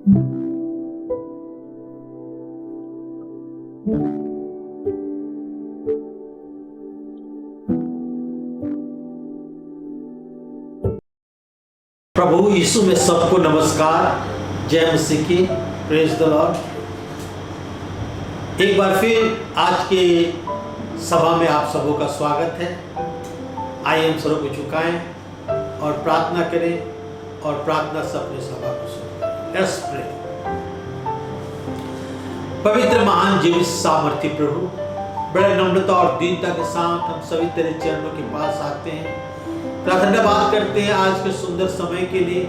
प्रभु यीशु में सबको नमस्कार, जय मसीह की, प्रेज द लॉर्ड। एक बार फिर आज के सभा में आप सबों का स्वागत है। आइए हम सरों को झुकाएं और प्रार्थना करें और प्रार्थना से अपनी सभा को सुनें। Let's pray. पवित्र महान जीवित सामर्थी प्रभु, बड़े नम्रता और दीनता के साथ हम सभी तेरे चरणों के पास आते हैं। धन्यवाद करते हैं आज के सुंदर समय के लिए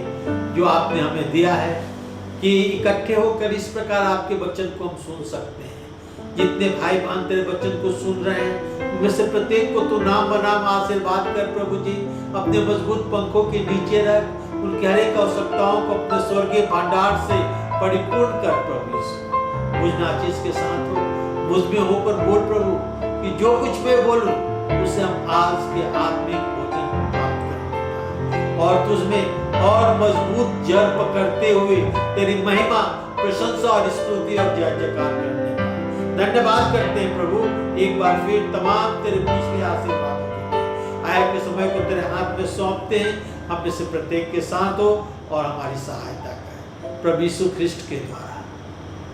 जो आपने हमें दिया है कि इकट्ठे होकर इस प्रकार आपके वचन को हम सुन सकते हैं। जितने भाई बहन तेरे वचन को सुन रहे हैं उनमें से प्रत्येक को तो नाम बनाम आशीर्वाद कर प्रभु जी। अपने मजबूत पंखों के नीचे रख, उनकी हर एक आवश्यकताओं को अपने स्वर्गीय भंडार से परिपूर्ण कर प्रभु यीशु। मुझ नाचीज के साथ हो, मुझ में होकर बोल प्रभु कि जो कुछ मैं बोलूं उसे हम आज के आत्मिक और तुझमें और मजबूत जड़ पकड़ते हुए तेरी महिमा, प्रशंसा और स्तुति और जय जयकार करने का धन्यवाद करते हैं प्रभु। एक बार फिर तमाम तेरे पिछले आशीर्वादों के लिए आए के समय को तेरे हाथ में सौंपते हैं। हम में से प्रत्येक के साथ हो और हमारी सहायता करें प्रभु यीशु ख्रिस्ट के द्वारा,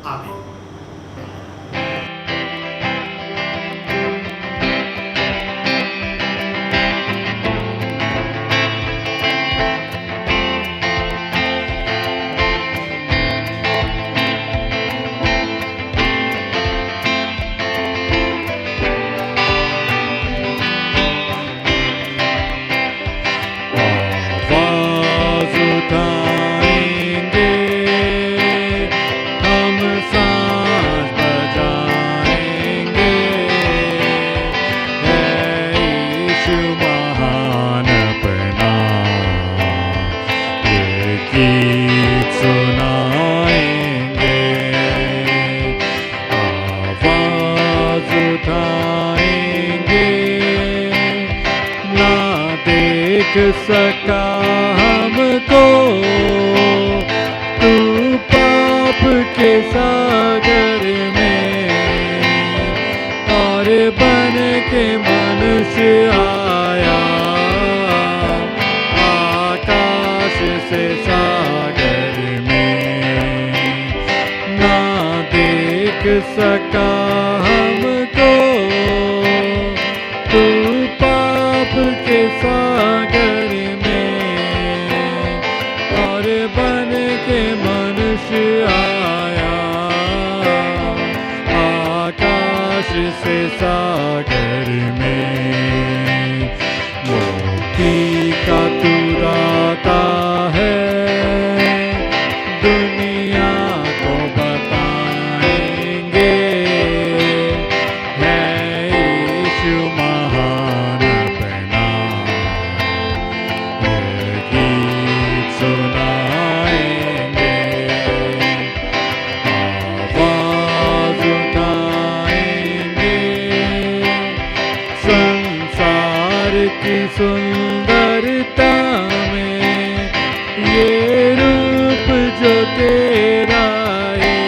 आमीन। सका हमको तू पाप के सागर में, और बन के मनुष्य आया आकाश से सागर में। ना देख सका हमको तू पाप के सागर बन के मनुष्य आया आकाश से सागर में। मुक्ति का तू दाता है, दुनिया को बताएंगे है यीशु महान अपना। गीत सुनाएंगे, आवाज उठाएंगे, संसार की सुंदरता में ये रूप जो तेरा है।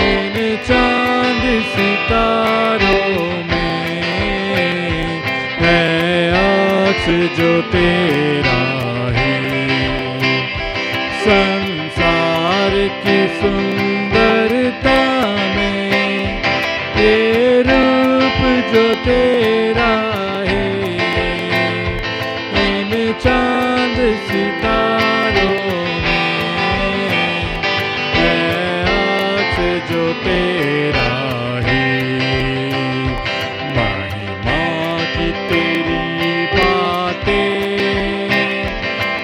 इन चांद सितारों में है अक्स जो तेरा है। संसार की सुंदरता में ये रूप जो तेरा है। इन चांद सितारों में है अक्स जो तेरा है। महिमा की तेरी बातें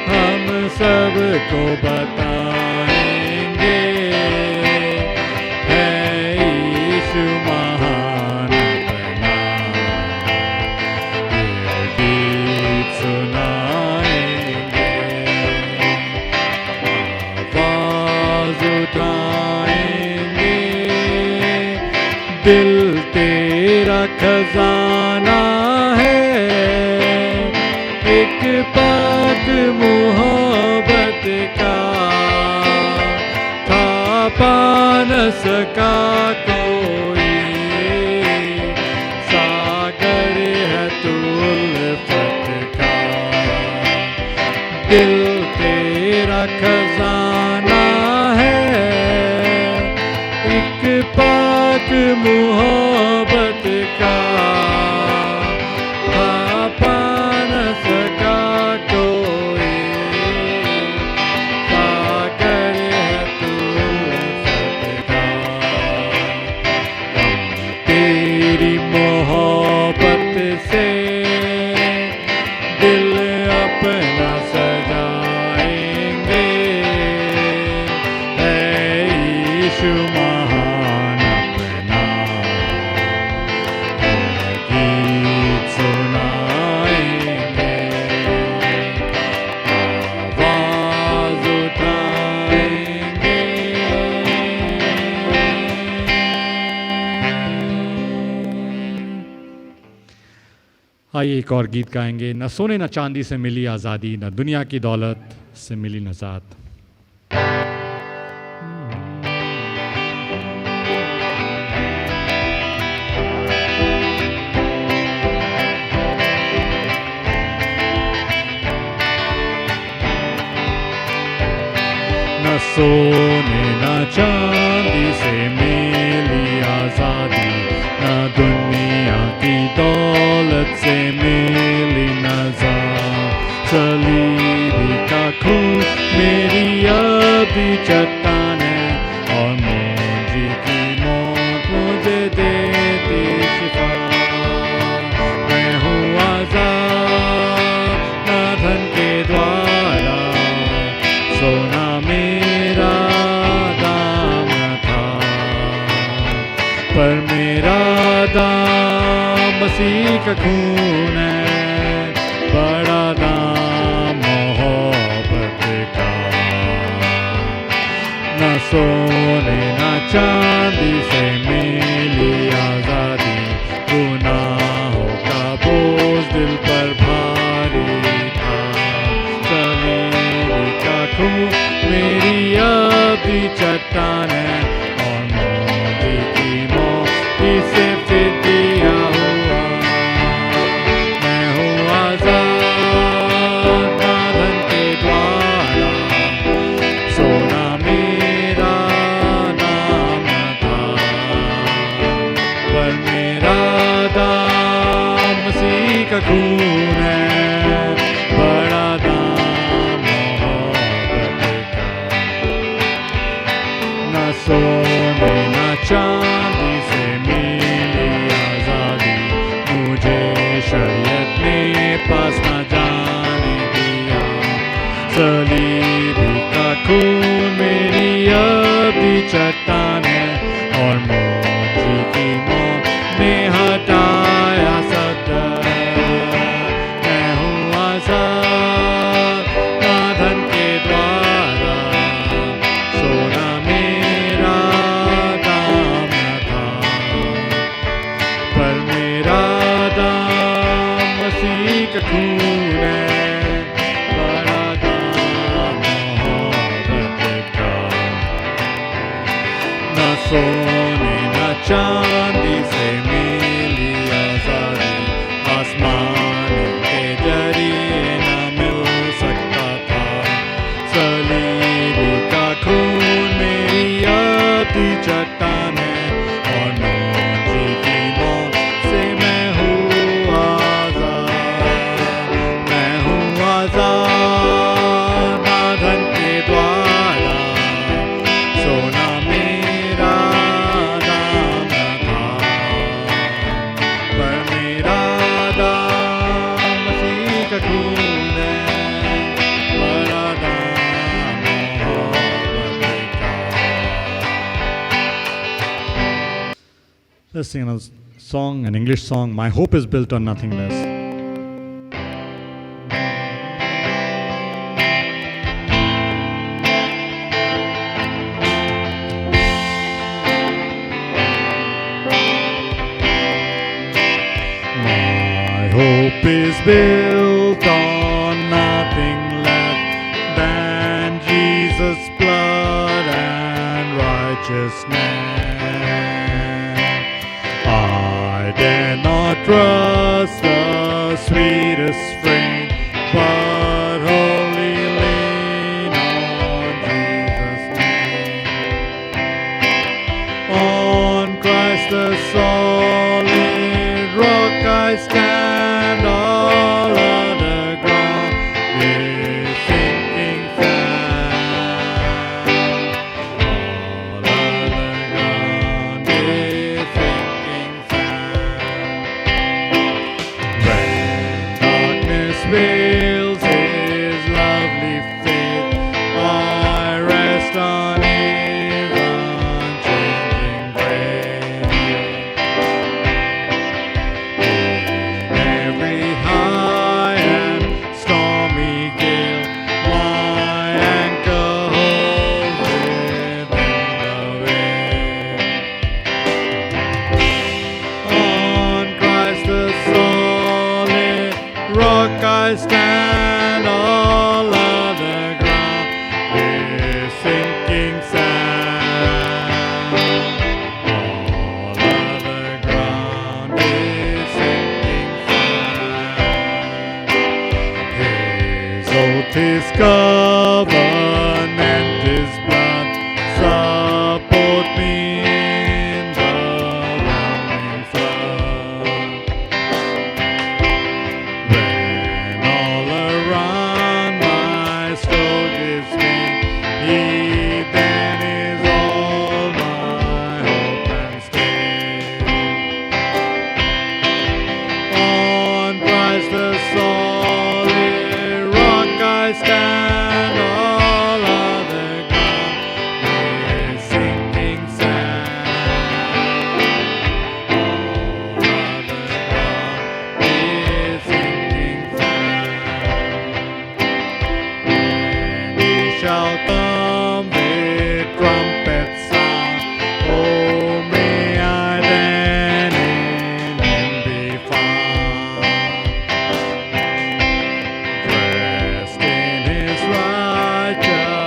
हम सबको बताएंगे, है यीशु महान अपना। ये गीत सुनाएंगे, आवाज उठाएंगे, दिल तेरा खजाना है, एक पाक मोहब्बत का। पा न सका कोई, सागर है तू उल्फत का। दिल तेरा खजाना है, एक पाक मोहब्बत का। पा न सका कोई, सागर है तू उल्फत का। तेरी मोहब्बत से दिल अपना सजाएंगे, है यीशु महान अपना, है गीत सुनाएंगे, आवाज उठाएंगे। आइए एक और गीत गाएंगे। न सोने न चांदी से मिली आज़ादी, न दुनिया की दौलत से मिली नजात। न सोने न चांदी से मिली आज़ादी, न दुनिया की दौलत से मिली नजात। सलीबी का खून मेरी अभी चट्टान है, और मुझे की मौत मुझे देती शिफा। मैं हूँ आज़ाद न धन के द्वारा, सोना मेरा दाम न था, पर मेरा दाम मसीह का खून है, बड़ा दाम मोहब्बत का। न सोने न चांदी से मिली आज़ादी, गुनाहों का बोझ दिल पर भारी था। सलीबी का खून मेरी अभी चट्टान है, और मोदी की मौत इसे फिर दिया हुआ। मैं हूँ आज़ाद न धन के द्वारा, सोना मेरा नाम न था, पर मेरा दाम मसीह का खून है, बड़ा दाम मोहब्बत का। न सोने न चांदी से मिली आज़ादी, मुझे शरीयत ने पास न जाने दिया। सलीबी का खून मेरी अभी चट्टान है, और मुझे की मौत ने हटाया सदर। मैं हूँ आज़ाद न धन के द्वारा, सोना मेरा दाम न था, पर मेरा दाम मसीह का खून है, बड़ा दाम मोहब्बत का। न सोने न चांदी से मिली आज़ादी, आसमान के जरिए न मिल सकता था। सलीबी का खून मेरी अभी चट्टान है, और मुझे की मौत से मैं हूँ आज़ाद। मैं हूँ आज़ाद न धन के द्वारा, सोना मेरा दाम न था, पर मेरा दाम मसीह का खून है, बड़ा दाम मोहब्बत का। Let's sing a song, an English song. My hope is built on nothing less. My hope is built on nothing less than Jesus' blood and righteousness. righteous name. I dare not trust the sweetest frame, but wholly lean on Jesus' name. On Christ the solid rock I stand, all other ground is sinking sand. All other ground is sinking sand. When darkness veils His lovely face, I rest on His unchanging grace. In every high and stormy gale, my anchor holds within the veil. On Christ the solid rock I stand, all other ground is sinking sand. All other ground is sinking sand. His oath, His covenant, His blood support me in the roaring flood. When all around my soul gives me, He then is all my hope and stay. On Christ the solid rock I stand, all other ground is sinking sand. All other ground is sinking sand. And He shall come with trumpet sound, oh may I then in Him be found. Dressed in His righteousness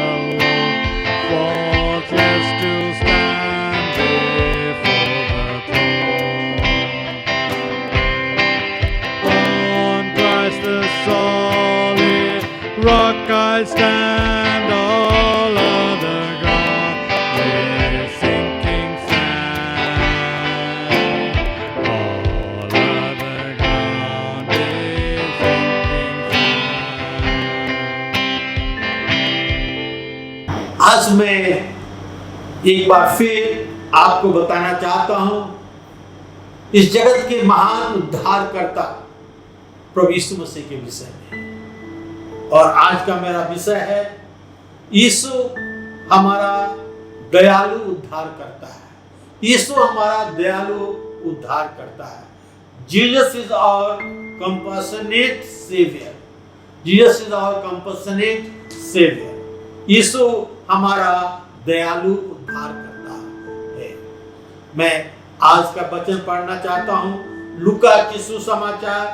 alone, faultless to stand before the throne. On Christ the solid rock I stand, all other ground is sinking sand. All other ground is sinking sand. आज मैं एक बार फिर आपको बताना चाहता हूं इस जगत के महान उद्धारकर्ता प्रभु यीशु मसीह के विषय में। और आज का मेरा विषय है यीशु हमारा दयालु उद्धार करता है। यीशु हमारा दयालु उद्धार करता है। Jesus is our compassionate saviour. Jesus is our compassionate saviour. यीशु हमारा दयालु उद्धार करता है। मैं आज का वचन पढ़ना चाहता हूं लूका की सुसमाचार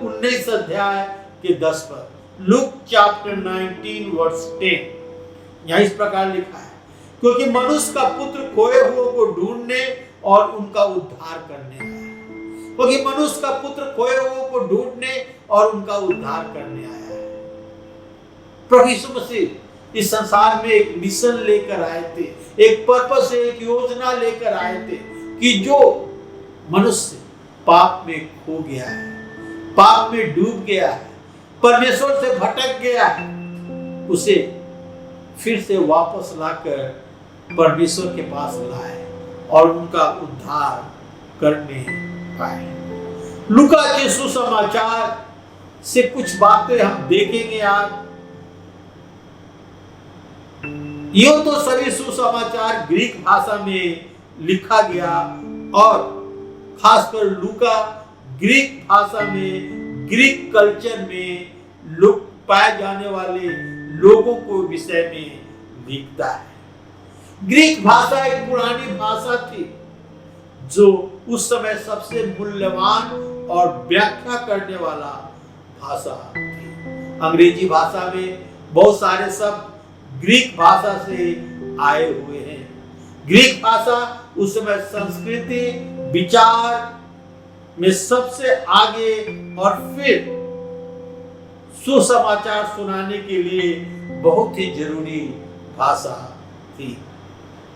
19 अध्याय के 10 पर। लूक चैप्टर 19 वर्स 10 यहाँ इस प्रकार लिखा है, क्योंकि मनुष्य का पुत्र खोए हुए को ढूंढने और उनका उद्धार करने आया है। क्योंकि मनुष्य का पुत्र खोए हुए को ढूंढने और उनका उद्धार करने आया है। प्रभु यीशु मसीह इस संसार में एक मिशन लेकर आए थे, एक पर्पस, एक योजना लेकर आए थे कि जो मनुष्य पाप में खो गया है, पाप में डूब गया है, परमेश्वर से भटक गया है, उसे फिर से वापस लाकर परमेश्वर के पास लाए और उनका उद्धार करने पाए। लूका के सुसमाचार से कुछ बातें हम देखेंगे आज। ये तो सभी सुसमाचार ग्रीक भाषा में लिखा गया और खासकर लूका ग्रीक भाषा में, ग्रीक कल्चर में लोग पाए जाने वाले लोगों को विषय में लिखता है। ग्रीक भाषा एक पुरानी भाषा थी जो उस समय सबसे मूल्यवान और व्याख्या करने वाला भाषा थी। अंग्रेजी भाषा में बहुत सारे शब्द ग्रीक भाषा से आए हुए हैं। ग्रीक भाषा उस समय संस्कृति विचार में सबसे आगे और फिर सुसमाचार सुनाने के लिए बहुत ही जरूरी भाषा थी।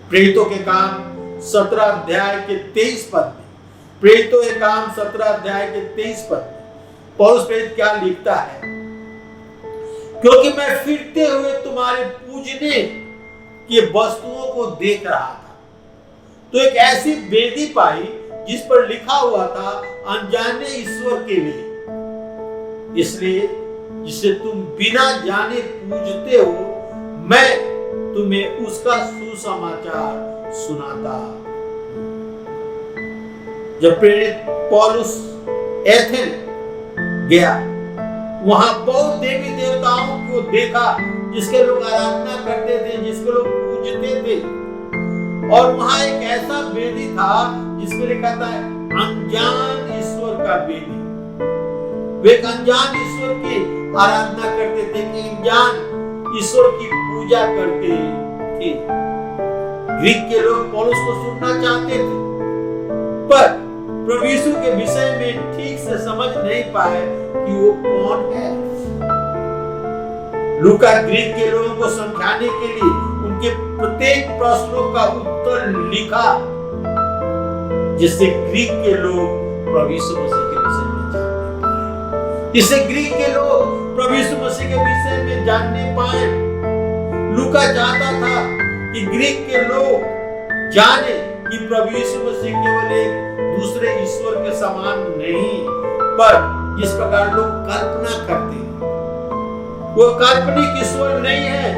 प्रेरितों के काम 17 अध्याय के 23 पद में, प्रेरितों के काम 17 अध्याय के 23 पद में पौलुस प्रेरित क्या लिखता है? क्योंकि मैं फिरते हुए तुम्हारे पूजने की वस्तुओं को देख रहा था, तो एक ऐसी वेदी पाई जिस पर लिखा हुआ था अनजाने ईश्वर के लिए, इसलिए जिसे तुम बिना जाने पूजते हो, मैं तुम्हें उसका सुसमाचार सुनाता। जब प्रेरित पौलुस एथेंस गया, वहां बहुत देवी देवताओं को देखा जिसके लोग आराधना करते थे, जिसके लोग पूजते थे, और वहां एक ऐसा वेदी था जिसमें लिखा था अनजान ईश्वर का वेदी। वे एक अनजान ईश्वर की आराधना करते थे, कि अनजान ईश्वर की पूजा करते थे। ग्रीक के लोग पौलुस को सुनना चाहते थे, पर प्रभु यीशु के विषय में ठीक से समझ नहीं पाए कि वो कौन है। लूका ग्रीक के लोगों को समझाने के लिए उनके प्रत्येक प्रश्नों का उत्तर लिखा, जिससे ग्रीक के लोग प्रभु यीशु मसीह के विषय में जानने पाए, जिससे ग्रीक के लोग प्रभु यीशु मसीह के विषय में जानने पाए। लूका चाहता था कि ग्रीक के लोग जाने कि प्रभु यीशु मसीह केवल एक दूसरे ईश्वर के समान नहीं, पर जिस प्रकार लोग कल्पना करते हैं वो काल्पनिक ईश्वर नहीं है।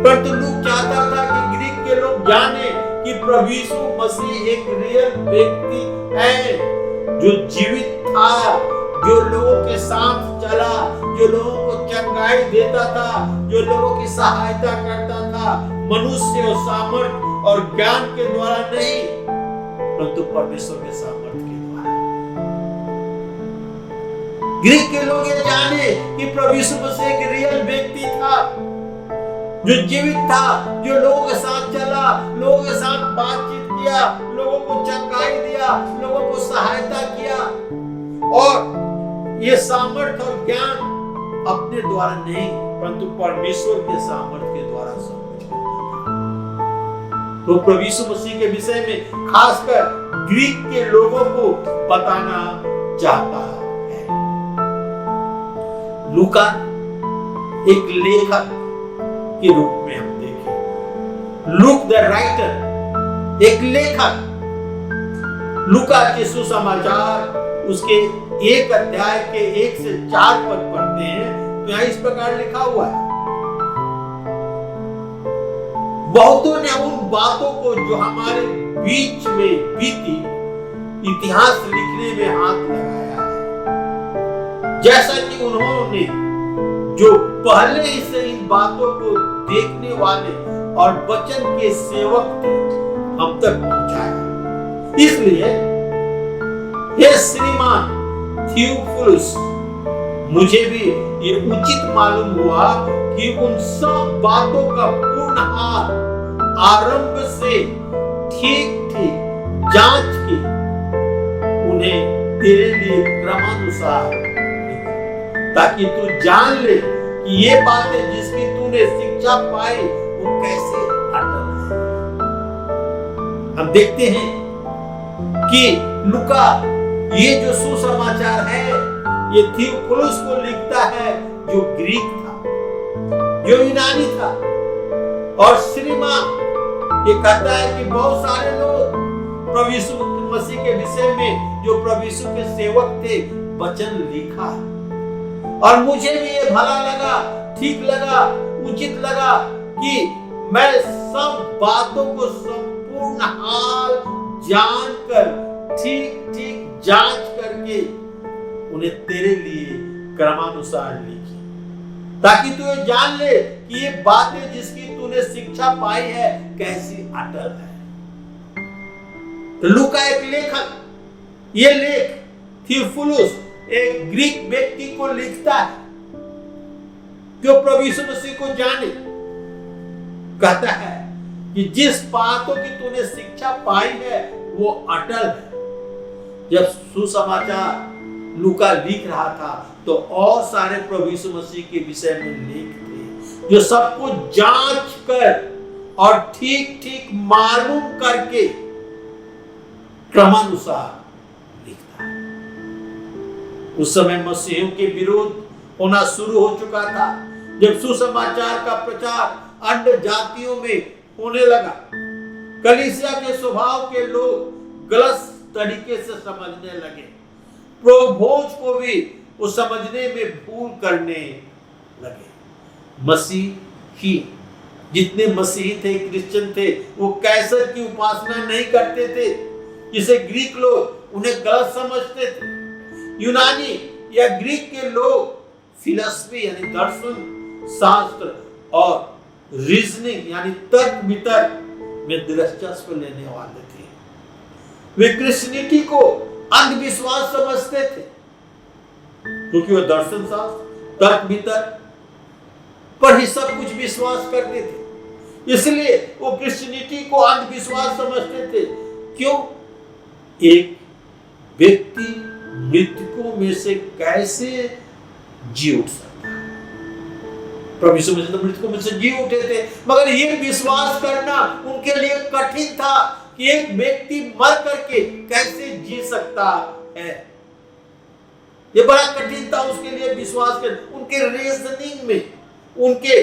परंतु लूका चाहता था कि ग्रीक के लोग जाने कि प्रभु यीशु मसीह एक रियल व्यक्ति है, जो जीवित था, जो लोगों के साथ चला, जो लोगों को चंगाई देता था, जो लोगों की सहायता करता था, मनुष्य और सामर्थ और ज्ञान के द्वारा नहीं, परंतु परमेश्वर के सामर्थ के द्वारा। ग्रीक के लोग ये जाने कि प्रभु यीशु मसीह एक रियल व्यक्ति था, जो जीवित था, जो लोगों के साथ चला, लोगों के साथ बातचीत किया, लोगों को चंगाई दिया, लोगों को सहायता किया, और ये सामर्थ और ज्ञान अपने द्वारा नहीं, परंतु परमेश्वर के सामर्थ के द्वारा सब कुछ करता था। तो प्रभु यीशु मसीह के विषय में खासकर ग्रीक के लोगों को बताना चाहता है। लूका एक लेखक के रूप में हम देखें, लूक द राइटर एक लेखक। लूका के सुसमाचार उसके 1 अध्याय के 1 से 4 पद पढ़ते हैं, तो यहां इस प्रकार लिखा हुआ है, बहुतों ने उन बातों को जो हमारे बीच में बीती इतिहास लिखने में हाथ लगाया है, जैसा कि उन्होंने जो पहले ही से इन बातों को देखने वाले और वचन के सेवक थे हम तक पहुंचाया। इसलिए हे श्रीमान थियोफिलुस, मुझे भी ये उचित मालूम हुआ कि उन सब बातों का पूर्ण हाल आरंभ से ठीक ठीक जांच की उन्हें तेरे लिए क्रमानुसार, ताकि तू जान ले कि ये बातें जिसकी तूने शिक्षा पाई वो कैसे अटल है। हम देखते हैं कि लूका ये जो सुसमाचार है ये थियोफिलुस को लिखता है, जो ग्रीक था, जो यूनानी था, और श्रीमान ये कहता है कि बहुत सारे लोग प्रभु यीशु मसीह के विषय में जो प्रभु यीशु के सेवक थे वचन लिखा, और मुझे भी ये भला लगा, ठीक लगा, उचित लगा कि मैं सब बातों को संपूर्ण हाल जानकर ठीक ठीक जांच करके उन्हें तेरे लिए क्रमानुसार लिखी, ताकि तू ये जान ले कि ये बातें जिसकी तूने शिक्षा पाई है कैसी अटल है। तो लूका एक लेखक, ये लेख थियोफिलुस एक ग्रीक व्यक्ति को लिखता है जो प्रभु यीशु मसीह को जाने, कहता है कि जिस बातों की तूने शिक्षा पाई है वो अटल है। जब सुसमाचार लूका लिख रहा था तो और सारे प्रभु यीशु मसीह के विषय में लेख थे, जो सब कुछ जांच कर और ठीक ठीक मालूम करके क्रमानुसार लिखता है। उस समय मसीहियों के विरोध होना शुरू हो चुका था। जब सुसमाचार का प्रचार अन्य जातियों में होने लगा, कलीसिया के स्वभाव के लोग गलत तरीके से समझने लगे। प्रभु भोज को भी वो समझने में भूल करने लगे। मसीही जितने मसीही थे, क्रिश्चियन थे, वो कैसर की उपासना नहीं करते थे, जिसे ग्रीक लोग उन्हें गलत समझते थे। यूनानी या ग्रीक के लोग फिलॉसफी यानी दर्शन शास्त्र और रीजनिंग यानी तर्क वितर्क में दिलचस्पी लेने वाले थे। वे क्रिश्चियनिटी को अंधविश्वास समझते थे, क्योंकि वो दर्शन शास्त्र तर्क वितर्क पर ही सब कुछ विश्वास करते थे। इसलिए वो क्रिश्चियनिटी को अंधविश्वास समझते थे। क्यों? एक व्यक्ति मृतकों में से कैसे जी उठ सकता है? प्रभु यीशु मसीह तो मृतकों में से जी उठे थे, मगर ये विश्वास करना उनके लिए कठिन था कि एक व्यक्ति मर करके कैसे जी सकता है। ये बड़ा कठिन था उसके लिए विश्वास कर। उनके रीजनिंग में, उनके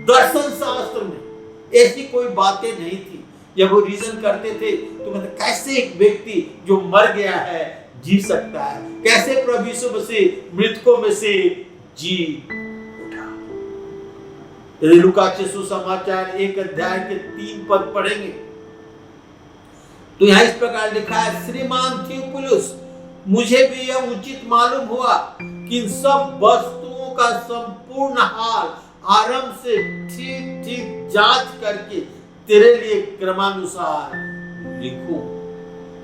दर्शन शास्त्र में ऐसी कोई बातें नहीं थी। जब वो रीजन करते थे तो कहते कैसे एक व्यक्ति जो मर गया है जी सकता है, कैसे प्रभु यीशु मसीह मृतकों में से जी उठा। यदि लूका के सुसमाचार 1 अध्याय के 3 पद पढ़ेंगे तो यहाँ इस प्रकार लिखा है, श्रीमान थियोफिलुस, मुझे भी यह उचित मालूम हुआ कि इन सब वस्तुओं का संपूर्ण हाल आरंभ से ठीक ठीक जांच करके तेरे लिए क्रमानुसार लिखूं।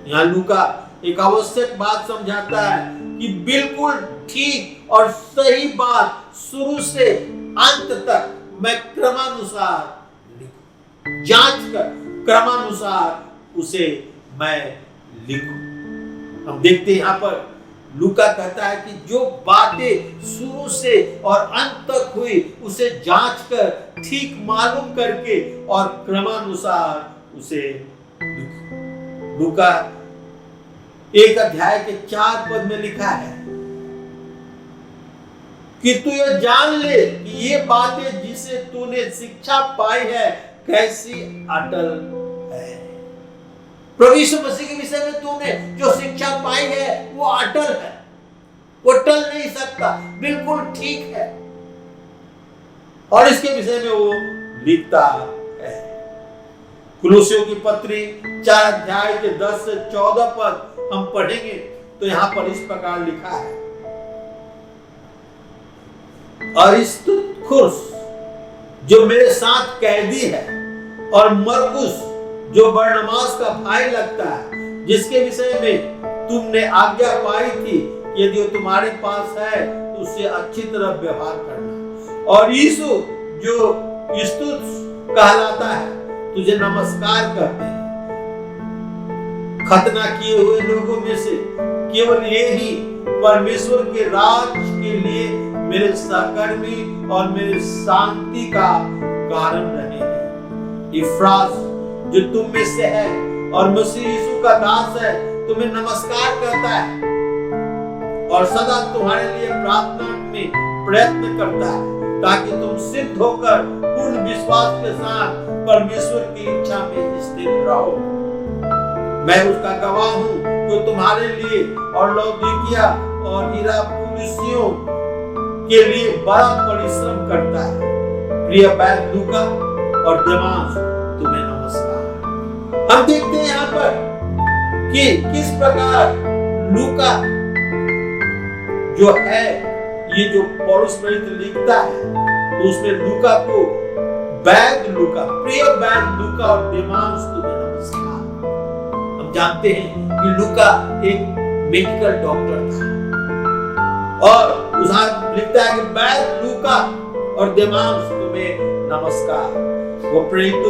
यहाँ लूका एक आवश्यक बात समझाता है कि बिल्कुल ठीक और सही बात शुरू से अंत तक मैं क्रमानुसार लिखूं, जांच कर क्रमानुसार उसे मैं लिखूं। हम देखते हैं यहाँ पर लूका कहता है कि जो बातें शुरू से और अंत तक हुई उसे जांच कर ठीक मालूम करके और क्रमानुसार उसे लिखो। लूका 1 अध्याय के 4 पद में लिखा है कि तू ये जान ले कि ये बातें जिसे तूने शिक्षा पाई है कैसी अटल है। प्रभु यीशु मसीह के विषय में तूने जो शिक्षा पाई है वो अटल है, वो टल नहीं सकता, बिल्कुल ठीक है। और इसके विषय में वो लिखता है। कुलुस्सियों की पत्री 4 अध्याय के 10 से 14 पद हम पढ़ेंगे तो यहां पर इस प्रकार लिखा है, अरिस्तर्खुस जो मेरे साथ कैदी है और मरकुस जो बरनबास का भाई लगता है, जिसके विषय में तुमने आज्ञा पाई थी, यदि वो तुम्हारे पास है तो उससे अच्छी तरह व्यवहार करना। और यीशु जो यूस्तुस कहलाता है तुझे नमस्कार करते हैं। खतना किए हुए लोगों में से केवल ये ही परमेश्वर के राज के लिए मेरे सहकर्मी और मेरे शांति का कारण रहेंगे। इफ्रास जो तुम में से है और मसीह यीशु का दास है तुम्हें नमस्कार करता है और सदा तुम्हारे लिए प्रार्थना में प्रयत्न करता है, ताकि तुम सिद्ध होकर पूर्ण विश्वास के साथ परमेश्वर की इच्छा में स्थिर रहो। मैं उसका गवाह हूं जो तुम्हारे लिए और लौदीकिया और हिरापुलिसियों के लिए बड़ा परिश्रम करता है। प्रिय बैद लूका और देमास तुम्हें नमस्कार। हम देखते हैं यहाँ पर कि किस प्रकार लूका जो है, ये जो पौलुस प्रेरित लिखता है तो उसमें लूका को बैद लूका, प्रिय बैद लूका और देमास तुम्हें नमस्कार। हम जानते हैं कि लूका एक मेडिकल डॉक्टर था और उधर लिखता है कि बैद लूका और देमास तुम्हें नमस्कार। वो प्रेरित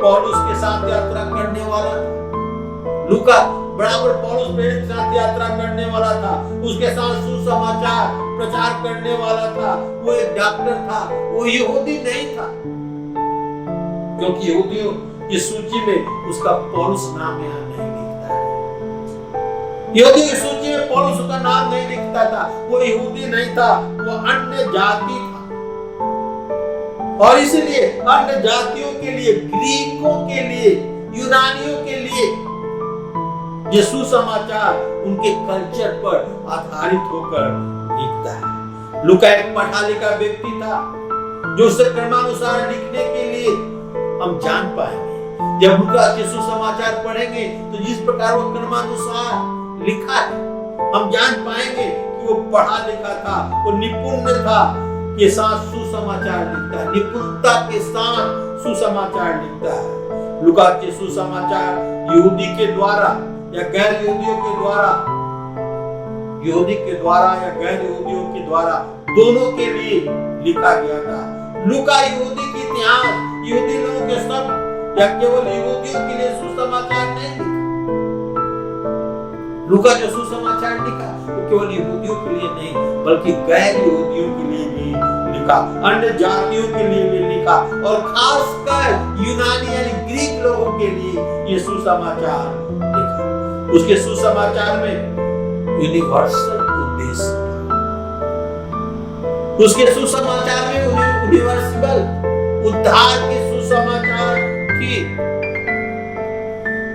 पौलुस के साथ यात्रा करने वाला था। लूका बराबर पौलुस प्रेरित के साथ यात्रा करने वाला था, उसके साथ सुसमाचार प्रचार करने वाला था। वो एक डॉक्टर था, वो यहूदी नहीं था, क्योंकि यहूदियों की सूची में उसका पौलुस नाम यहाँ नहीं लिखता है। यहूदियों की सूची में पौलुस का नाम नहीं लिखता था। वो यहूदी नहीं था, वो अन्य जाति था। और इसलिए अन्य जातियों के लिए, ग्रीकों के लिए, यूनानियों के लिए ये सुसमाचार उनके कल्चर पर आधारित होकर लिखता है। लूका एक पढ़ा लिखा व्यक्ति था, जो उससे क्रमानुसार लिखने के लिए हम जान पाएंगे। जब लूका के सुसमाचार पढ़ेंगे तो जिस प्रकार वो क्रमानुसार लिखा है, हम जान पाएंगे कि वो पढ़ा लिखा था, वो निपुण था के साथ सुसमाचार लिखता है, निपुणता के साथ सुसमाचार लिखता है। लूका के सुसमाचार यहूदी के द्वारा या गैर यहूदियों के द्वारा, यहूदी के द्वारा या गैर यहूदियों के द्वारा, दोनों के लिए लिखा गया था। लूका यहूदी के इतिहास, यहूदी लोगों के सब या केवल यहूदियों के लिए सुसमाचार नहीं लिखा। लूका जो सुसमाचार लिखा वो केवल यहूदियों के लिए नहीं, बल्कि गैर यहूदियों के लिए भी लिखा, अन्य जातियों के लिए भी लिखा, और खासकर यूनानी यानी ग्रीक लोगों के लिए ये सुसमाचार लिखा। उसके सुसमाचार में यूनिवर्सल उद्देश्य था। उसके सुसमाचार में यूनिवर्सल उद्धार के सुसमाचार थी,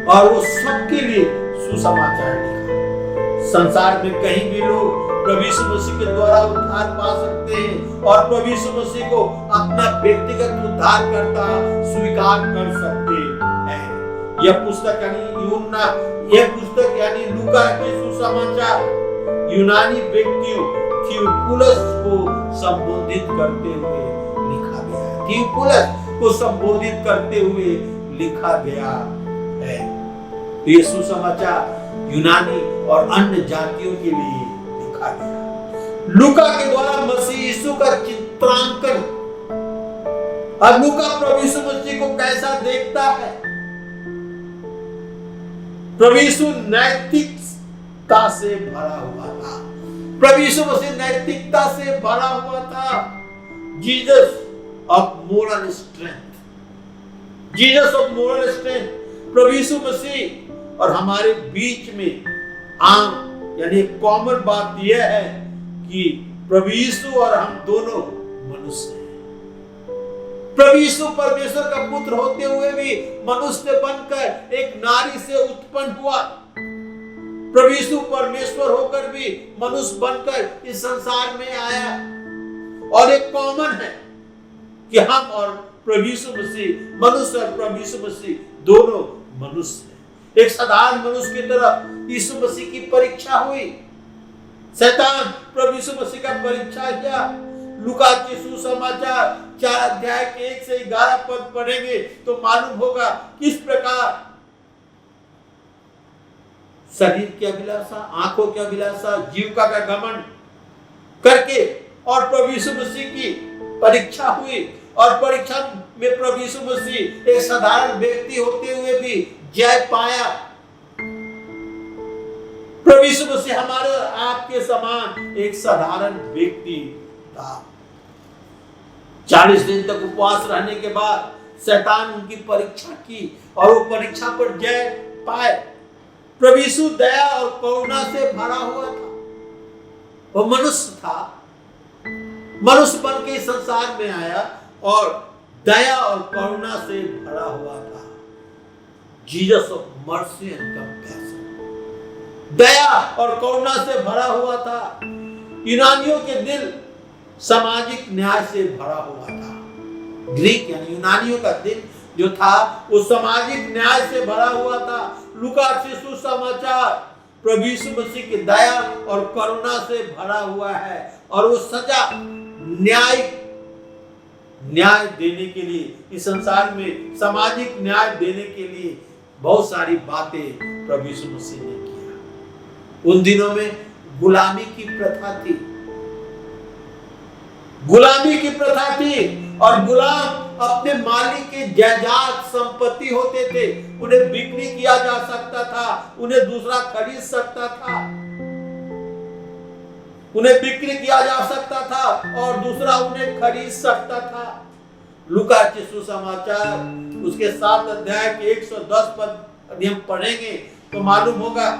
और वो सबके लिए सुसमाचार लिखा। संसार में कहीं भी लोग प्रभु यीशु मसीह के द्वारा उद्धार पा सकते हैं और प्रभु यीशु मसीह को अपना व्यक्तिगत उद्धारकर्ता स्वीकार कर सकते हैं। यह पुस्तक यानी लूका के सुसमाचार यूनानी व्यक्तियों थियोफिलस को संबोधित करते हुए लिखा गया है। थियोफिलस को संबोधित करते हुए लिखा गया है। तो ये सुसमाचार यूनानी और अन्य जातियों के लिए लिखा गया। लूका के द्वारा मसीह यीशु का चित्रांकन, अब लूका प्रभु यीशु मसीह को कैसा देखता है? प्रभु यीशु नैतिकता से भरा हुआ था। प्रभु यीशु मसीह नैतिकता से भरा हुआ था। Jesus of moral strength, Jesus of moral strength. प्रभु यीशु मसीह और हमारे बीच में आम यानी कॉमन बात यह है कि प्रभु यीशु और हम दोनों मनुष्य हैं। प्रभु यीशु परमेश्वर का पुत्र होते हुए भी मनुष्य बनकर एक नारी से उत्पन्न हुआ। प्रभु यीशु परमेश्वर होकर भी मनुष्य बनकर इस संसार में आया। और एक कॉमन है कि हम और प्रभु यीशु मसीह, मनुष्य और प्रभु यीशु मसीह दोनों मनुष्य हैं। एक साधारण मनुष्य की तरह यीशु मसीह की परीक्षा हुई। शैतान प्रभु यीशु मसीह का परीक्षा किया। लूका के सुसमाचार 4 अध्याय के 1 से 11 पद पढ़ेंगे तो मालूम होगा किस प्रकार शरीर की अभिलाषा, आंखों की अभिलाषा, जीविका का घमंड करके और प्रभु यीशु मसीह की परीक्षा हुई। और परीक्षा में प्रभु यीशु मसीह एक साधारण व्यक्ति होते हुए भी जय पाया। प्रभु यीशु मसीह हमारे आपके समान एक साधारण व्यक्ति था। 40 दिन तक उपवास रहने के बाद शैतान उनकी परीक्षा की और वो परीक्षा पर जय पाए। प्रभु यीशु दया और करुणा से भरा हुआ था। वो मनुष्य था, मनुष्य बन के इस संसार में आया और दया और करुणा से भरा हुआ था। Jesus of mercy and compassion, दया और करुणा से भरा हुआ था। यूनानियों के दिल सामाजिक न्याय से भरा हुआ था। ग्रीक यानी यूनानियों का दिल जो था वो सामाजिक न्याय से भरा हुआ था। लूका के सुसमाचार प्रभु यीशु मसीह की दया और करुणा से भरा हुआ है और वो सजा न्याय देने के लिए, इस संसार में सामाजिक न्याय देने के लिए बहुत सारी बातें प्रभु यीशु मसीह ने किया। उन दिनों में गुलामी की प्रथा थी, गुलामी की प्रथा थी और गुलाम अपने मालिक के जायदाद संपत्ति होते थे, उन्हें बिक्री किया जा सकता था, उन्हें दूसरा खरीद सकता था, उन्हें बिक्री किया जा सकता था और दूसरा उन्हें खरीद सकता था। लूका के सुसमाचार उसके 7 अध्याय के 110 पद यदि हम पढ़ेंगे तो मालूम होगा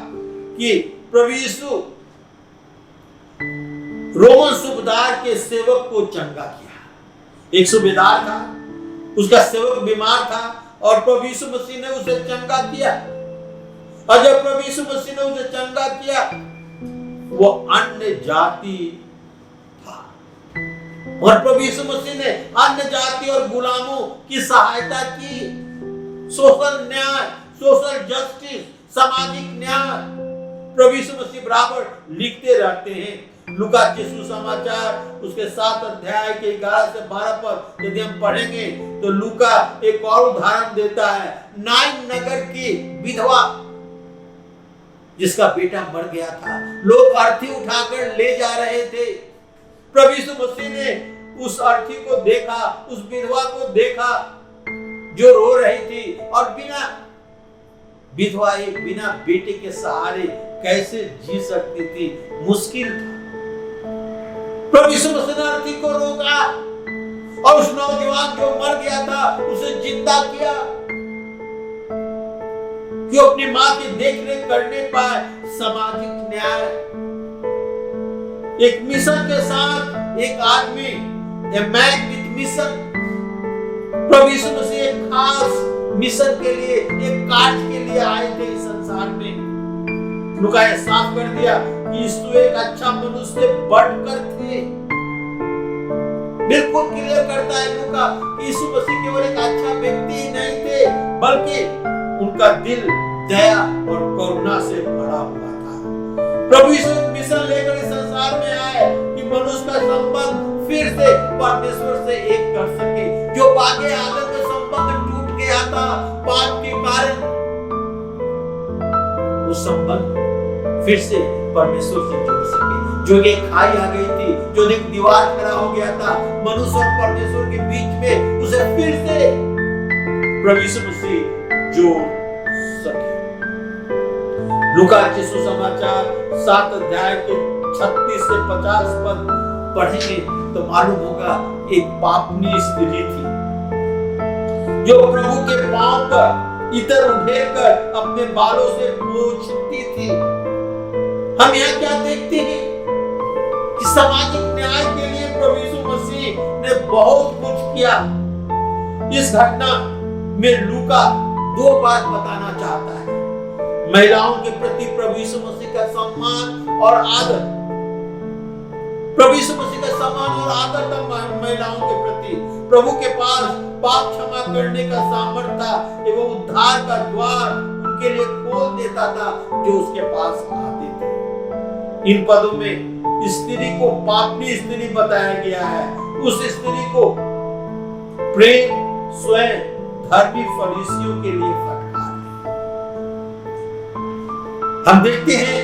कि प्रभु यीशु रोमन सूबेदार के सेवक को चंगा किया। एक सूबेदार था, उसका सेवक बीमार था और प्रभु यीशु मसीह ने उसे चंगा किया। और जब प्रभु यीशु मसीह ने उसे चंगा किया, वो अन्य जाति था और प्रभु यीशु मसीह ने अन्य जाति और गुलामों की सहायता की। सोशल न्याय, सोशल जस्टिस, सामाजिक न्याय प्रभु यीशु मसीह बराबर लिखते रहते हैं। लूका के सुसमाचार उसके 7 अध्याय के 11 से 12 पद यदि हम पढ़ेंगे तो लूका एक और उदाहरण देता है। नाइन नगर की विधवा जिसका बेटा मर गया था, लोग अर्थी उठाकर ले जा रहे थे। प्रभु यीशु मसीह ने उस अर्थी को देखा, उस विधवा को देखा जो रो रही थी और विधवा एक बिना बेटे के सहारे कैसे जी सकती थी, मुश्किल था। प्रभु यीशु मसीह ने अर्थी को रोका और उस नौजवान जो मर गया था उसे जिंदा किया कि अपनी मां की देखरेख करने पाए। सामाजिक न्याय, एक मिशन के साथ एक आदमी, ए मैन विथ मिशन। प्रभु यीशु मसीह एक खास मिशन के लिए, एक कार्य के लिए आए थे इस संसार में। लूका ने साफ कर दिया कि यीशु एक अच्छा मनुष्य बढ़कर थे। बिल्कुल क्लियर करता है लूका कि यीशु मसीह केवल एक अच्छा व्यक्ति ही नहीं थे, बल्कि उनका दिल दया और करुणा से भरा हुआ था। प्रभु यीशु एक मिशन लेकर इस संसार में आए कि मनुष्य का संबंध फिर से परमेश्वर से एक कर सके। जो बागे आदम में संबंध टूट गया था पाप के कारण, वो संबंध फिर से परमेश्वर से जुड़ सके। जो एक खाई आ गई थी, जो एक दीवार खड़ा हो गया था मनुष्य और परमेश्वर के बीच में, उसे फिर से प्रभु यीशु मसीह जोड़ सके। लूका के सुसमाचार 7 अध्याय के 36 से 50 पद पढ़ेंगे तो मालूम होगा एक पापनी स्त्री थी जो प्रभु के पांव पर इतर उठेकर अपने बालों से पोंछती थी। हम यहाँ क्या देखते हैं कि सामाजिक न्याय के लिए प्रभु यीशु मसीह ने बहुत कुछ किया। इस घटना में लूका 2 बात बताना चाहता है। महिलाओं के प्रति प्रभु यीशु मसीह का सम्मान और आदर, प्रभु यीशु मसीह का सम्मान और आदर था महिलाओं के प्रति। प्रभु के पास पाप क्षमा करने का सामर्थ्य था एवं उद्धार का द्वार उनके लिए खोल देता था जो उसके पास आते थे। इन पदों में स्त्री को पापनी स्त्री बताया गया है। उस स्त्री को प्रेम स्वयं धर्मी फरीसियों के लिए फटकार है। हम देखते हैं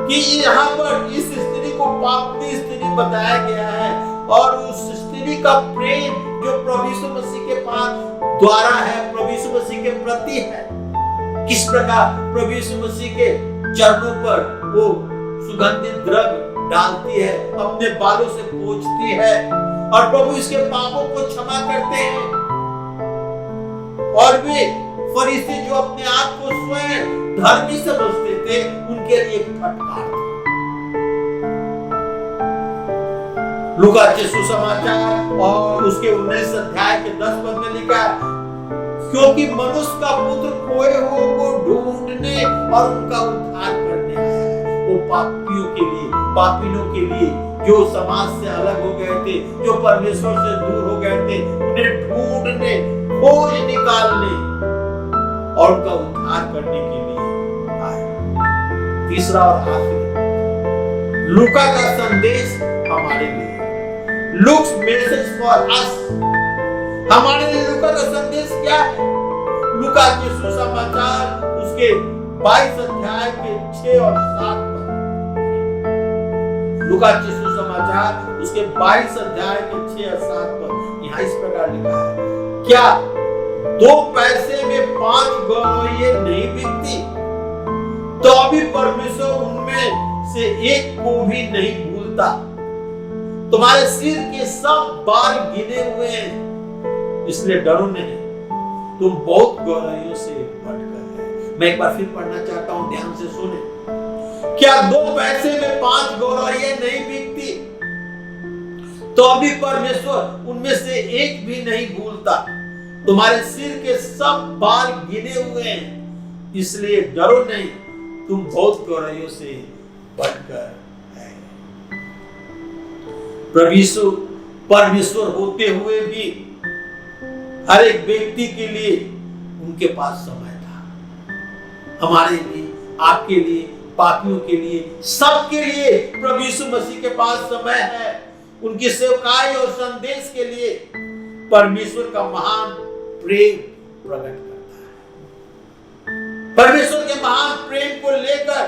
कि यहाँ पर इस स्त्री को पापनी स्त्री बताया गया है और उस स्त्री का प्रेम जो प्रभु यीशु मसीह के पास द्वारा है, प्रभु यीशु मसीह के प्रति है। किस प्रकार प्रभु यीशु मसीह के चरणों पर वो सुगंधित द्रव्य डालती है, अपने बालों से पोंछती है और प्रभु इसके पापों को क्षमा करते हैं। और वे फरीसी जो अपने आप को स्वयं धर्मी समझते थे, उनके लिए एक फटकार था। लूका के सुसमाचार और उसके 19 अध्याय के 10 पद में लिखा है, क्योंकि मनुष्य का पुत्र खोए हुओं को ढूंढने और उनका उद्धार करने आया है। वो पापियों के लिए, पापिनों के लिए जो समाज से अलग हो गए थे, जो परमेश्वर से दूर हो गए थे, उन्हें ढूंढने, खोज निकालने और उनका उद्धार करने के लिए आया। तीसरा और आखिरी, लूका का संदेश हमारे लिए, लुक्स मैसेज फॉर अस। हमारे लिए लूका का संदेश क्या है? लूका के सुसमाचार उसके 22 अध्याय के 6 और 7 पद। लूका के सुसमाचार उसके 22 अध्याय के 6 और 7 पद यहाँ इस प्रकार लिखा है, क्या 2 पैसे में 5 गौरवैये नहीं बिकती? तो अभी परमेश्वर उनमें से एक को भी नहीं भूलता। तुम्हारे सिर के सब बाल गिने हुए हैं, इसलिए डरो नहीं, तुम बहुत गौरवैयों से बढ़कर है। मैं एक बार फिर पढ़ना चाहता हूं, ध्यान से सुने। क्या 2 पैसे में 5 गौरवैये नहीं बिकती? तो अभी परमेश्वर उनमें से एक भी नहीं भूलता। तुम्हारे सिर के सब बाल गिने हुए हैं, इसलिए डरो नहीं, तुम बहुत गौरवैयों से बढ़कर है। परमेश्वर होते हुए भी हर एक व्यक्ति के लिए उनके पास समय था। हमारे लिए, आपके लिए, पापियों के लिए, सबके लिए प्रभु यीशु मसीह के पास समय है। उनकी सेवकाई और संदेश के लिए परमेश्वर का महान प्रेम प्रकट करता है। परमेश्वर के महान प्रेम को लेकर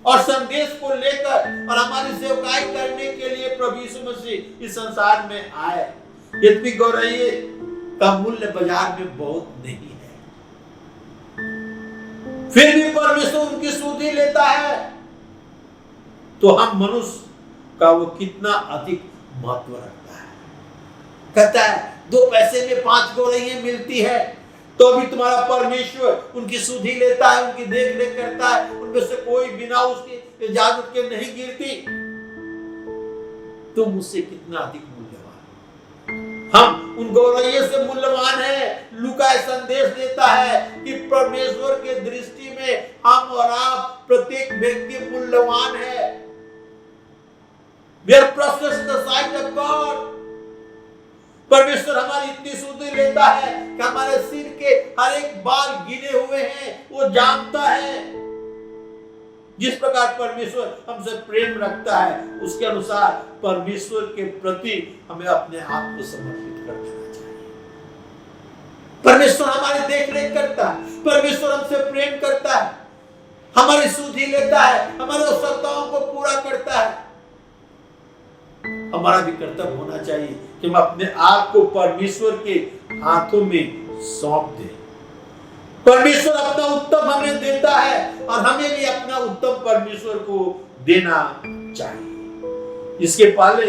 और संदेश को लेकर और हमारी सेवकाई करने के लिए प्रभु यीशु मसीह इस संसार में आए। यद्यपि गौरवैये का मूल्य बाजार में बहुत नहीं है, फिर भी परमेश्वर उनकी सुधि लेता है। तो हम मनुष्य का वो कितना अधिक महत्व रखता है। कहता है 2 पैसे में 5 गौरवैये मिलती है, तो भी तुम्हारा परमेश्वर उनकी सुधि लेता है, उनकी देख रेख करता है। उनमें से कोई बिना उसकी इजाजत के नहीं गिरती। तुम मुझसे कितना अधिक मूल्यवान, हम उन गौरवैये से मूल्यवान है। लूका संदेश देता है कि परमेश्वर के दृष्टि में हम और आप प्रत्येक व्यक्ति मूल्यवान है। We are precious in the sight of God. परमेश्वर हमारी इतनी सुधि लेता है कि हमारे सिर के हर एक बाल गिने हुए हैं। वो जानता है जिस प्रकार परमेश्वर हमसे प्रेम रखता है, उसके अनुसार परमेश्वर के प्रति हमें अपने आप को समर्पित कर देना चाहिए। परमेश्वर हमारी देख रेख करता है, परमेश्वर हमसे प्रेम करता है, हमारी सुधि लेता है, हमारे आवश्यकताओं को पूरा करता है। हमारा भी कर्तव्य होना चाहिए कि हम अपने आप को परमेश्वर के हाथों में सौंप दें। परमेश्वर अपना उत्तम हमें देता है और हमें भी अपना उत्तम परमेश्वर को देना चाहिए। इसके पहले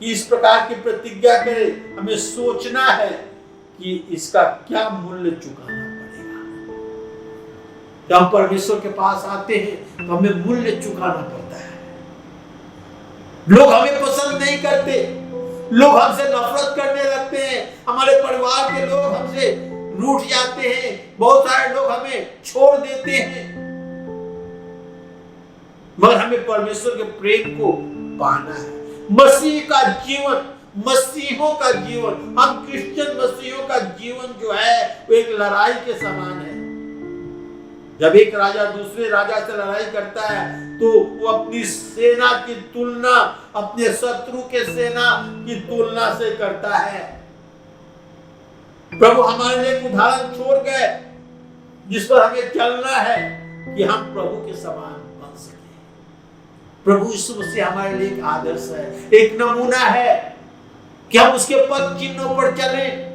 कि इस प्रकार की प्रतिज्ञा करें, हमें सोचना है कि इसका क्या मूल्य चुकाना पड़ेगा। जब हम परमेश्वर के पास आते हैं तो हमें मूल्य चुकाना पड़ता है। लोग हमें पसंद नहीं करते, लोग हमसे नफरत करने लगते हैं, हमारे परिवार के लोग हमसे रूठ जाते हैं, बहुत सारे लोग हमें छोड़ देते हैं, मगर हमें परमेश्वर के प्रेम को पाना है। मसीह का जीवन, मसीहों का जीवन, हम क्रिश्चियन मसीहों का जीवन जो है वो एक लड़ाई के समान है। जब एक राजा दूसरे राजा से लड़ाई करता है तो वो अपनी सेना की तुलना अपने शत्रु के सेना की तुलना से करता है। प्रभु हमारे लिए एक उदाहरण छोड़ गए जिस पर हमें चलना है कि हम प्रभु के समान बन सके। प्रभु यीशु मसीह हमारे लिए एक आदर्श है, एक नमूना है कि हम उसके पद चिन्हों पर चलें।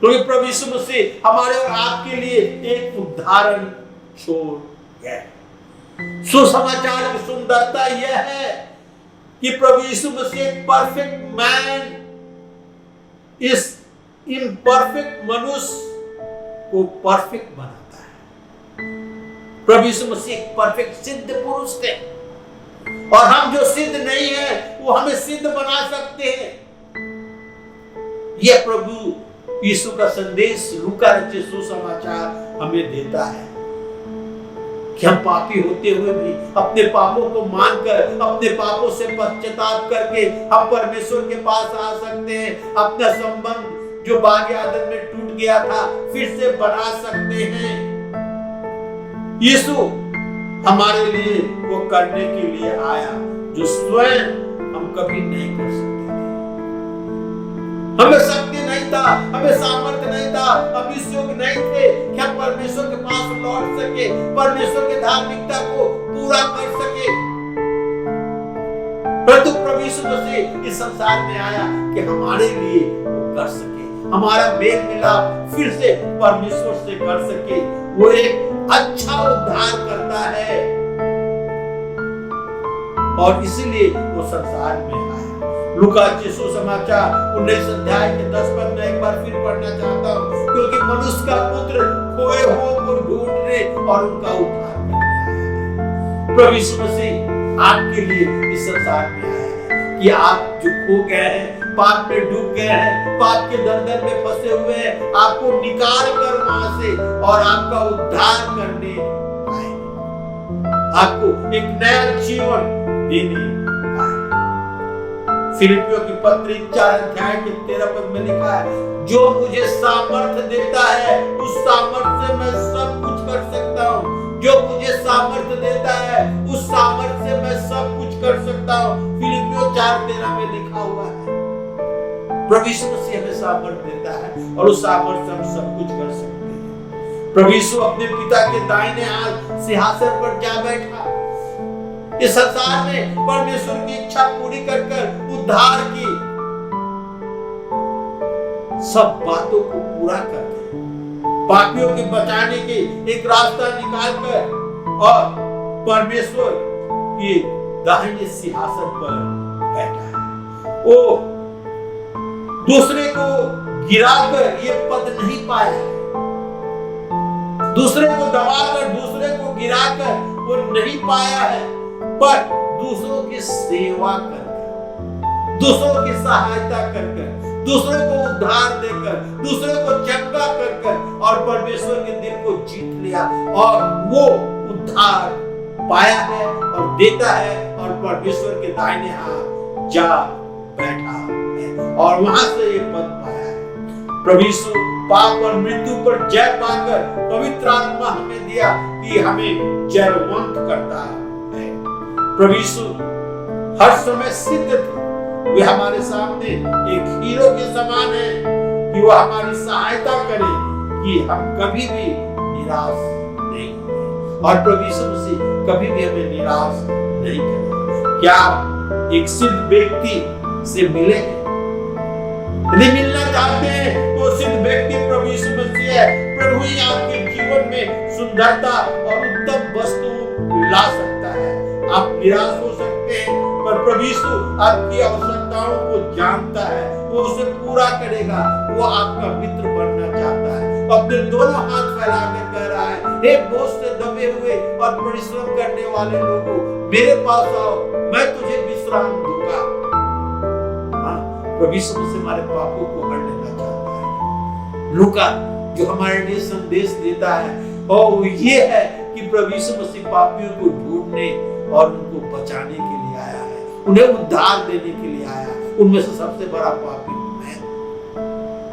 क्योंकि प्रभु यीशु मसीह हमारे और आपके लिए एक उदाहरण छोड़ गए। सुसमाचार की सुंदरता यह है कि प्रभु यीशु मसीह एक परफेक्ट मैन इस इम्परफेक्ट मनुष्य को परफेक्ट बनाता है। प्रभु यीशु मसीह एक परफेक्ट सिद्ध पुरुष थे और हम जो सिद्ध नहीं है वो हमें सिद्ध बना सकते हैं। यह प्रभु यीशु का संदेश लूका रचित सुसमाचार हमें देता है कि हम पापी होते हुए भी अपने पापों को मानकर, अपने पापों से पश्चाताप करके हम परमेश्वर के पास आ सकते हैं। अपना संबंध जो बागे आदम में टूट गया था फिर से बढ़ा सकते हैं। यीशु हमारे लिए वो करने के लिए आया जो स्वयं हम कभी नहीं कर सकते। हमें शक्ति नहीं था, हमें सामर्थ्य नहीं था, हम इस योग्य नहीं थे कि हम परमेश्वर के पास लौट सके, परमेश्वर की धार्मिकता को पूरा कर सके। परंतु प्रभु यीशु मसीह इस संसार में आया कि हमारे लिए वो कर सके, हमारा मेल मिलाप फिर से परमेश्वर से कर सके। वो एक अच्छा उद्धार करता है और इसलिए वो संसार में आया। लूका सुसमाचार 19 अध्याय के 10 पद में एक बार फिर पढ़ना चाहता हूँ, क्योंकि मनुष्य का पुत्र खोए हुओं को ढूंढने और उनका उद्धार करने आया है। प्रभु यीशु मसीह आपके लिए इस संसार में आया है कि आप जो खो गए हैं, पाप में डूब गए हैं, पाप के दलदल में फंसे हुए हैं, आपको निकाल कर वहां से और आपका उद्धार करने आए, आपको एक नया जीवन देने आए। फिलिपियों की पत्री 4 अध्याय के 13 पद में लिखा है, जो मुझे सामर्थ्य देता है उस सामर्थ्य से मैं सब कुछ कर सकता हूँ। जो मुझे सामर्थ्य देता है उस सामर्थ्य से मैं सब कुछ कर सकता हूँ। फिलिपियों 4:13 में लिखा हुआ है। प्रभु यीशु मसीह हमें सामर्थ्य देता है और उस सामर्थ्य से हम सब कुछ कर सकते हैं। प्रभु यीशु अपने पिता के दाहिने हाथ सिंहासन पर जा बैठा। इस संसार में परमेश्वर की इच्छा पूरी कर उद्धार की सब बातों को पूरा कर पापियों के बचाने के एक रास्ता निकालकर और परमेश्वर के दाहिने सिंहासन पर बैठा है। वो दूसरे को गिराकर ये पद नहीं पाया, दूसरे को दबाकर, दूसरे को गिराकर वो नहीं पाया है, पर दूसरों की सेवा कर, दूसरों की सहायता कर, दूसरों को उद्धार देकर, दूसरों को चंगा कर और परमेश्वर के दिल को जीत लिया और वो उद्धार पाया है और देता है और परमेश्वर के दाहिने हाथ जा बैठा है और वहां से ये पद पाया है। प्रभु यीशु पाप और मृत्यु पर जय पाकर पवित्र आत्मा हमें दिया कि हमें जयवंत करता है। प्रभु यीशु हर समय सिद्ध थे, वे हमारे सामने एक हीरो के समान है कि वह हमारी सहायता करे कि हम कभी भी निराश नहीं हों और प्रभु यीशु मसीह कभी भी हमें निराश नहीं करेंगे। क्या आप एक सिद्ध व्यक्ति से मिले? यदि मिलना चाहते हैं तो सिद्ध व्यक्ति प्रभु यीशु मसीह है। प्रभु ही आपके जीवन में सुंदरता और उत्तम वस्तु ला सकता है। आप निराश हो सकते हैं पर प्रभु यीशु आपकी आवश्यकताओं को जानता है, वो उसे पूरा करेगा। वो आपका मित्र बनना चाहता है, अपने दोनों हाथ फैलाकर कह रहा है, हे बोझ से दबे हुए और परिश्रम करने वाले लोगों, मेरे पास आओ, मैं तुझे विश्राम दूंगा। प्रभु यीशु मसीह हमारे पापों को हर लेना चाहता है। लूका जो हमारे लिए संदेश देता है और ये है कि प्रभु यीशु मसीह पापियों को ढूंढने और उनको बचाने के लिए आया है, उन्हें उद्धार देने के लिए आया। उनमें से सबसे बड़ा पापी मैं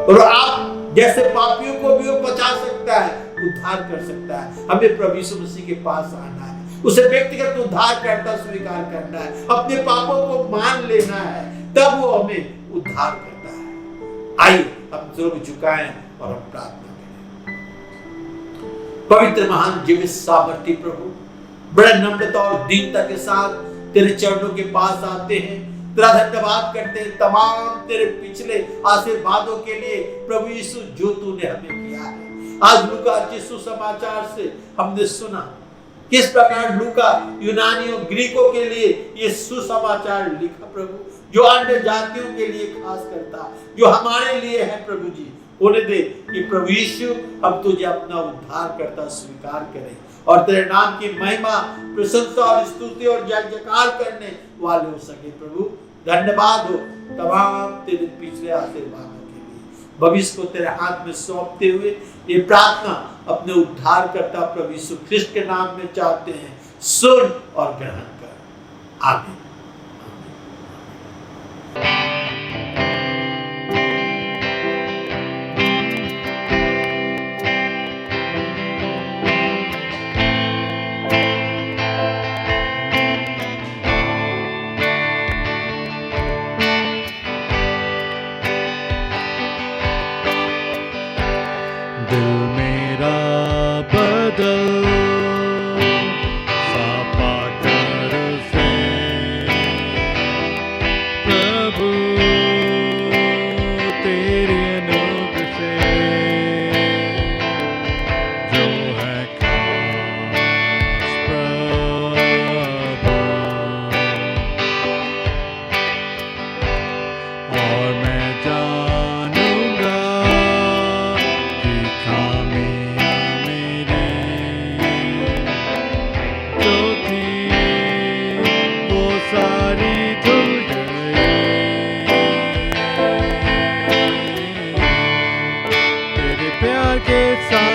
और आप जैसे पापियों को भी वो बचा सकता है, उद्धार कर सकता है। हमें प्रभु यीशु मसीह के पास आना है, उसे व्यक्तिगत उद्धार करता स्वीकार करना है, अपने पापों को मान लेना है, तब वो हमें उद्धार करता है। आइए हम सिर झुकाएं और हम प्रार्थना करें। पवित्र महान जीवित सामर्थी प्रभु, बड़े नम्रता और दीनता के साथ तेरे चरणों के पास आते हैं, तेरा धन्यवाद करते हैं तमाम तेरे पिछले आशीर्वादों के लिए प्रभु यीशु जो तूने हमें किया है। आज लूका सुसमाचार से हमने सुना किस प्रकार लूका यूनानियों ग्रीकों के लिए ये सुसमाचार लिखा प्रभु, जो अन्य जातियों के लिए खास करता, जो हमारे लिए है प्रभु जी। होने दे कि प्रभु यीशु अब तुझे अपना उद्धार करता स्वीकार करें और तेरे नाम की महिमा, प्रशंसा और स्तुति और जय जयकार करने वाले हो सके। प्रभु धन्यवाद हो तमाम तेरे पिछले आशीर्वादों के लिए। भविष्य को तेरे हाथ में सौंपते हुए ये प्रार्थना अपने उद्धार करता प्रभु यीशु ख्रिस्ट के नाम में चाहते हैं, सुन और ग्रहण कर। आमीन। दिल मेरा बदल सापा कर से प्रभु तेरी अनुग्रह साथ